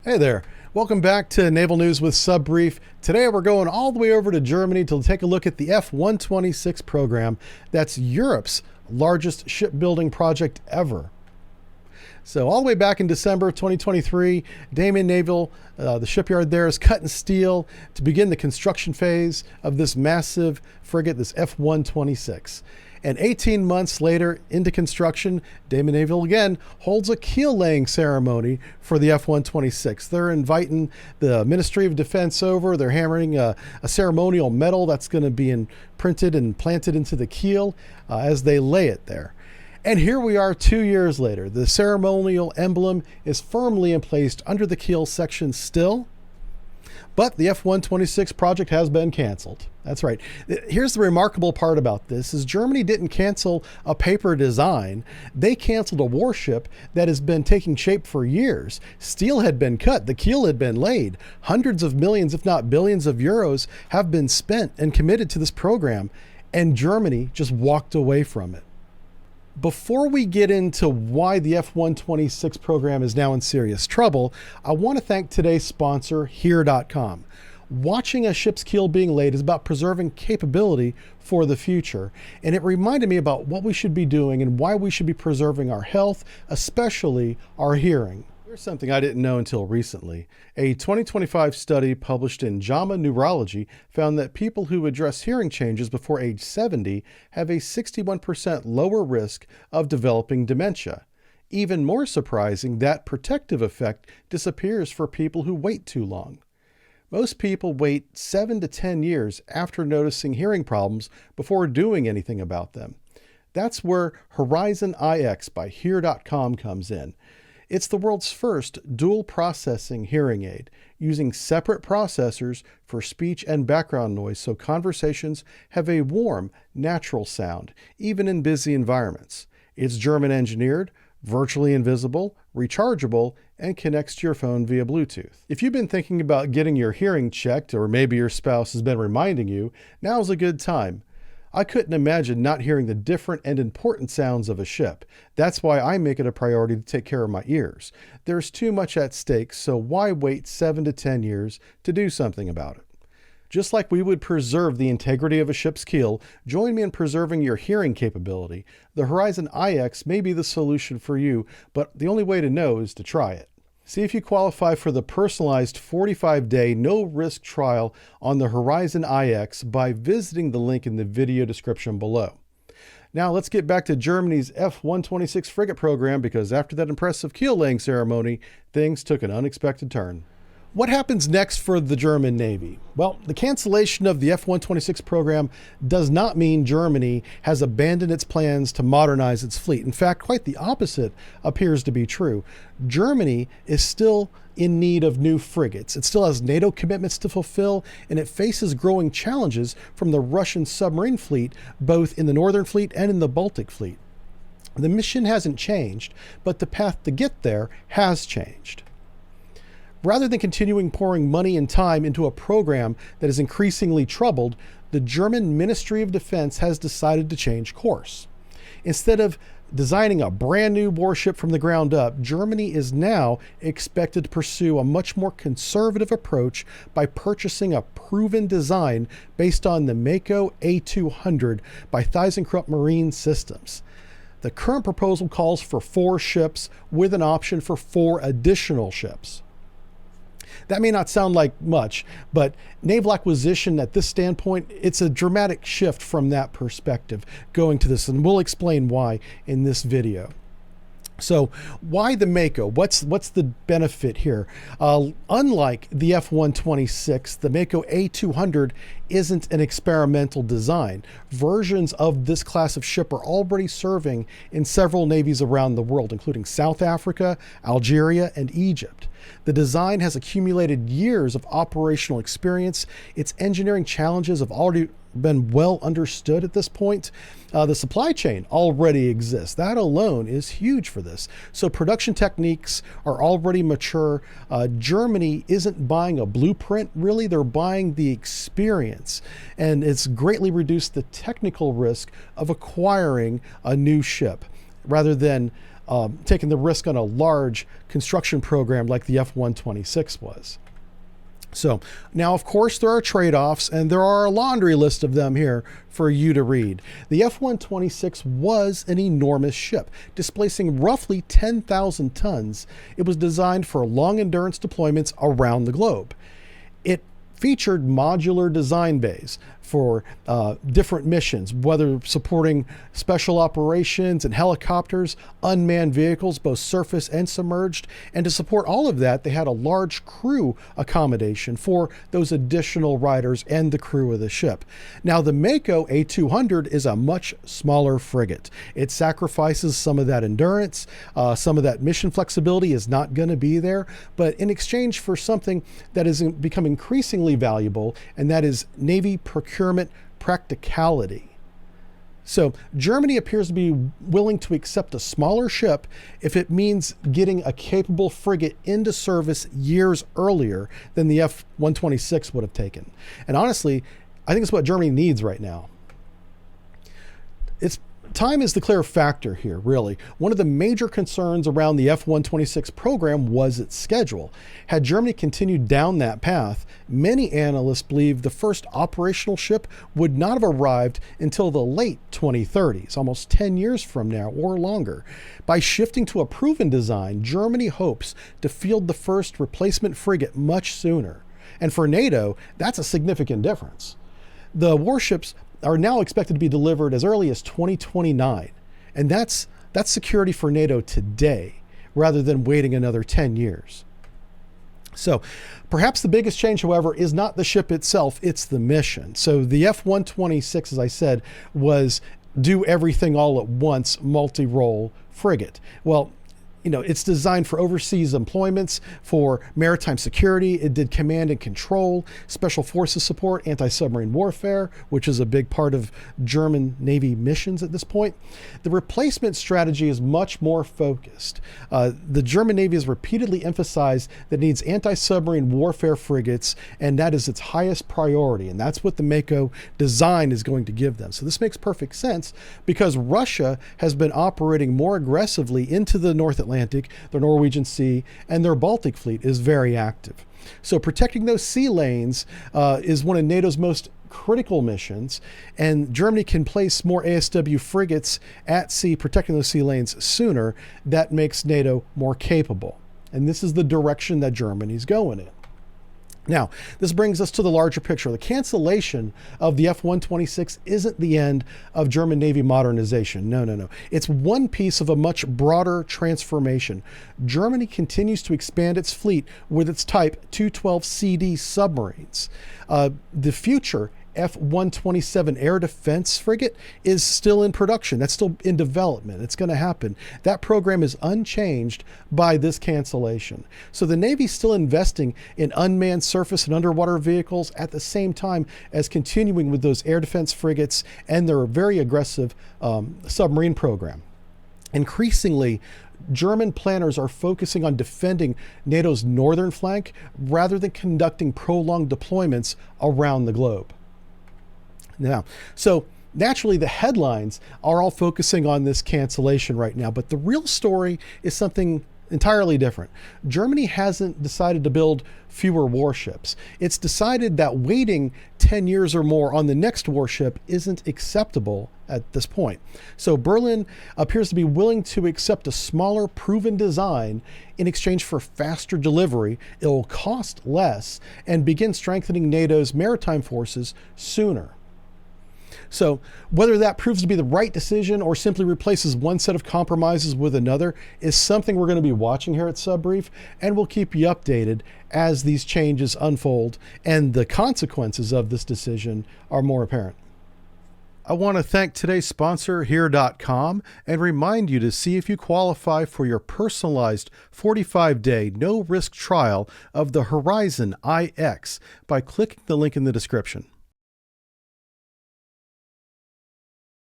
Hey there. Welcome back to Naval News with Subbrief. Today we're going all the way over to Germany to take a look at the F-126 program. That's Europe's largest shipbuilding project ever. So all the way back in December 2023, Damen Naval, the shipyard there, is cutting steel to begin the construction phase of this massive frigate, this F-126. And 18 months later into construction, Damen Naval again holds a keel laying ceremony for the F-126. They're inviting the Ministry of Defense over. They're hammering a ceremonial medal that's going to be printed and planted into the keel as they lay it there. And here we are 2 years later. The ceremonial emblem is firmly emplaced under the keel section still, but the F-126 project has been canceled. That's right. Here's the remarkable part about this is Germany didn't cancel a paper design. They canceled a warship that has been taking shape for years. Steel had been cut. The keel had been laid. Hundreds of millions, if not billions of euros have been spent and committed to this program, and Germany just walked away from it. Before we get into why the F-126 program is now in serious trouble, I want to thank today's sponsor, here.com. Watching a ship's keel being laid is about preserving capability for the future, and it reminded me about what we should be doing and why we should be preserving our health, especially our hearing. Here's something I didn't know until recently. A 2025 study published in JAMA Neurology found that people who address hearing changes before age 70 have a 61% lower risk of developing dementia. Even more surprising, that protective effect disappears for people who wait too long. Most people wait 7 to 10 years after noticing hearing problems before doing anything about them. That's where Horizon iX by here.com comes in. It's the world's first dual processing hearing aid, using separate processors for speech and background noise so conversations have a warm, natural sound, even in busy environments. It's German engineered, virtually invisible, rechargeable, and connects to your phone via Bluetooth. If you've been thinking about getting your hearing checked, or maybe your spouse has been reminding you, now's a good time. I couldn't imagine not hearing the different and important sounds of a ship. That's why I make it a priority to take care of my ears. There's too much at stake, so why wait 7 to 10 years to do something about it? Just like we would preserve the integrity of a ship's keel, join me in preserving your hearing capability. The Horizon iX may be the solution for you, but the only way to know is to try it. See if you qualify for the personalized 45-day no-risk trial on the Horizon iX by visiting the link in the video description below. Now let's get back to Germany's F-126 frigate program, because after that impressive keel laying ceremony, things took an unexpected turn. What happens next for the German Navy? Well, the cancellation of the F-126 program does not mean Germany has abandoned its plans to modernize its fleet. In fact, quite the opposite appears to be true. Germany is still in need of new frigates. It still has NATO commitments to fulfill, and it faces growing challenges from the Russian submarine fleet, both in the Northern Fleet and in the Baltic Fleet. The mission hasn't changed, but the path to get there has changed. Rather than continuing pouring money and time into a program that is increasingly troubled, the German Ministry of Defense has decided to change course. Instead of designing a brand new warship from the ground up, Germany is now expected to pursue a much more conservative approach by purchasing a proven design based on the Mako A200 by ThyssenKrupp Marine Systems. The current proposal calls for 4 ships with an option for 4 additional ships. That may not sound like much, but naval acquisition at this standpoint, it's a dramatic shift from that perspective going to this, and we'll explain why in this video. So why the Mako? What's the benefit here? Unlike the F-126, the Mako A200 isn't an experimental design. Versions of this class of ship are already serving in several navies around the world, including South Africa, Algeria, and Egypt. The design has accumulated years of operational experience. Its engineering challenges have already been well understood at this point. The supply chain already exists. That alone is huge for this. So production techniques are already mature. Germany isn't buying a blueprint, really. They're buying the experience. And it's greatly reduced the technical risk of acquiring a new ship rather than taking the risk on a large construction program like the F-126 was. So now, of course, there are trade-offs, and there are a laundry list of them here for you to read. The F-126 was an enormous ship, displacing roughly 10,000 tons. It was designed for long-endurance deployments around the globe. It featured modular design bays for different missions, whether supporting special operations and helicopters, unmanned vehicles, both surface and submerged. And to support all of that, they had a large crew accommodation for those additional riders and the crew of the ship. Now, the Mako A200 is a much smaller frigate. It sacrifices some of that endurance, some of that mission flexibility is not going to be there, but in exchange for something that has become increasingly valuable, and that is Navy procurement practicality. So Germany appears to be willing to accept a smaller ship if it means getting a capable frigate into service years earlier than the F-126 would have taken. And honestly, I think it's what Germany needs right now. Time is the clear factor here, really. One of the major concerns around the F-126 program was its schedule. Had Germany continued down that path, many analysts believe the first operational ship would not have arrived until the late 2030s, almost 10 years from now or longer. By shifting to a proven design, Germany hopes to field the first replacement frigate much sooner. And for NATO, that's a significant difference. The warships are now expected to be delivered as early as 2029. And that's security for NATO today, rather than waiting another 10 years. So perhaps the biggest change, however, is not the ship itself, it's the mission. So the F-126, as I said, was do everything all at once, multi-role frigate. Well, it's designed for overseas employments, for maritime security. It did command and control, special forces support, anti-submarine warfare, which is a big part of German Navy missions at this point. The replacement strategy is much more focused. The German Navy has repeatedly emphasized that it needs anti-submarine warfare frigates, and that is its highest priority. And that's what the Mako design is going to give them. So this makes perfect sense because Russia has been operating more aggressively into the North Atlantic, the Norwegian Sea, and their Baltic fleet is very active. So protecting those sea lanes is one of NATO's most critical missions, and Germany can place more ASW frigates at sea, protecting those sea lanes sooner. That makes NATO more capable. And this is the direction that Germany's going in. Now, this brings us to the larger picture. The cancellation of the F-126 isn't the end of German Navy modernization. No. It's one piece of a much broader transformation. Germany continues to expand its fleet with its Type 212CD submarines. The future F-127 air defense frigate is still in production. That's still in development. It's going to happen. That program is unchanged by this cancellation. So the Navy's still investing in unmanned surface and underwater vehicles at the same time as continuing with those air defense frigates and their very aggressive submarine program. Increasingly, German planners are focusing on defending NATO's northern flank rather than conducting prolonged deployments around the globe. Now, so naturally the headlines are all focusing on this cancellation right now, but the real story is something entirely different. Germany hasn't decided to build fewer warships. It's decided that waiting 10 years or more on the next warship isn't acceptable at this point. So Berlin appears to be willing to accept a smaller, proven design in exchange for faster delivery. It will cost less and begin strengthening NATO's maritime forces sooner. So whether that proves to be the right decision or simply replaces one set of compromises with another is something we're going to be watching here at Subbrief, and we'll keep you updated as these changes unfold and the consequences of this decision are more apparent. I want to thank today's sponsor, Here.com, and remind you to see if you qualify for your personalized 45-day no-risk trial of the Horizon iX by clicking the link in the description.